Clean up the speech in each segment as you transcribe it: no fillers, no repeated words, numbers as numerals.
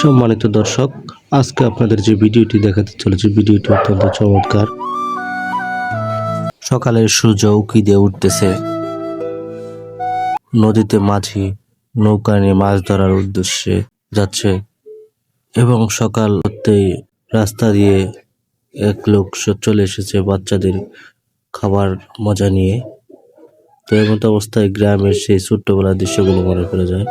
সম্মানিত দর্শক, আজকে আপনাদের যে ভিডিওটি দেখাতে চলেছে, ভিডিওটি অত্যন্ত চমৎকার। সকালের সূর্য উঁকি দিয়ে উঠতেছে, নদীতে মাঝি নৌকা নিয়ে মাছ ধরার উদ্দেশ্যে যাচ্ছে এবং সকাল হতেই রাস্তা দিয়ে এক লোক চলে এসেছে বাচ্চাদের খাবার মজা নিয়ে। তো এমন অবস্থায় গ্রামের সেই ছোট্টবেলার দৃশ্যগুলো মনে পড়ে যায়।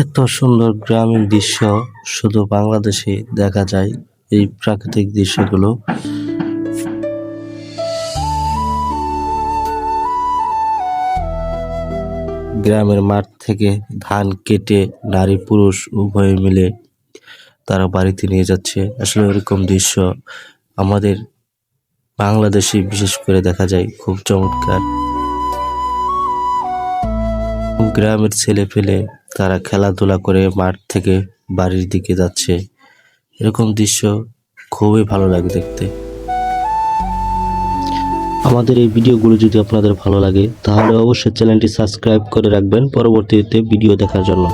এত সুন্দর গ্রামীণ দৃশ্য শুধু বাংলাদেশে দেখা যায়। এই প্রাকৃতিক দৃশ্যগুলো গ্রামের মাঠ থেকে ধান কেটে নারী পুরুষ উভয়ে মিলে তারা বাড়িতে নিয়ে যাচ্ছে। আসলে এরকম দৃশ্য আমাদের বাংলাদেশে বিশেষ করে দেখা যায়, খুব চমৎকার। গ্রামের ছেলে পেলে তারা খেলাধুলা করে মাঠ থেকে বাড়ির দিকে যাচ্ছে। এরকম দৃশ্য খুবই ভালো লাগে দেখতে। আমাদের এই ভিডিওগুলো যদি আপনাদের ভালো লাগে তাহলে অবশ্যই চ্যানেলটি সাবস্ক্রাইব করে রাখবেন পরবর্তীতে ভিডিও দেখার জন্য।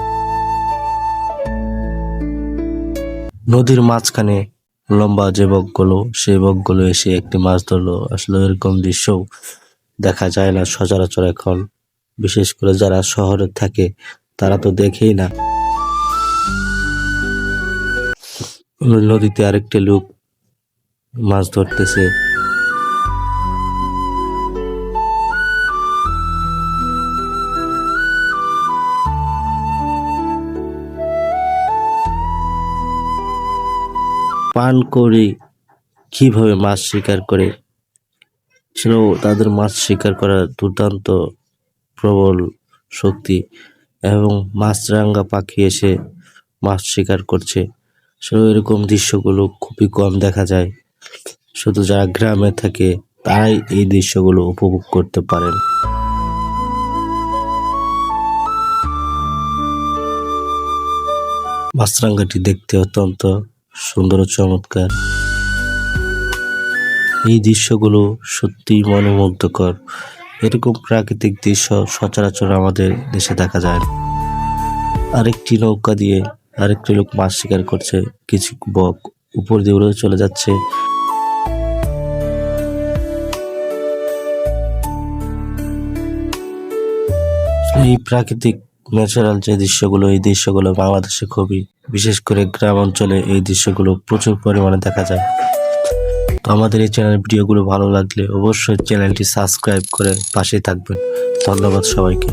নদীর মাঝখানে লম্বা যে বকগুলো, সেই বকগুলো এসে একটি মাছ ধরলো। আসলে এরকম দৃশ্য দেখা যায় না সচরাচর এখন, বিশেষ করে যারা শহরে থাকে তারা তো দেখেই না। নদীতে আরেকটি লোক মাছ ধরতেছে। পান করে কিভাবে মাছ শিকার করে ছিল, তাদের মাছ শিকার করার দুর্দান্ত প্রবল শক্তি এবং মাছরাঙা পাখি এসে মাছ শিকার করছে। আসলে এরকম দৃশ্যগুলো খুবই কম দেখা যায়। শুধু যারা গ্রামে থাকে তারাই এই দৃশ্যগুলো উপভোগ করতে পারেন। মাছরাঙাটি দেখতে অত্যন্ত সুন্দর ও চমৎকার। এই দৃশ্যগুলো সত্যি মনোমুগ্ধকর। এরকম প্রাকৃতিক দৃশ্য সচরাচর আমাদের দেশে দেখা যায় না। আরেকটি নৌকা দিয়ে আরেকটি লোক মাছ শিকার করছে। কিছু বক উপর দিয়ে উড়ে চলে যাচ্ছে। এই প্রাকৃতিক ন্যাচারাল যে দৃশ্যগুলো, এই দৃশ্যগুলো বাংলাদেশে খুবই, বিশেষ করে গ্রাম অঞ্চলে এই দৃশ্যগুলো প্রচুর পরিমাণে দেখা যায়। তো আমাদের এই চ্যানেল ভিডিওগুলো ভালো লাগলে অবশ্যই চ্যানেলটি সাবস্ক্রাইব করে পাশে থাকবেন। ধন্যবাদ সবাইকে।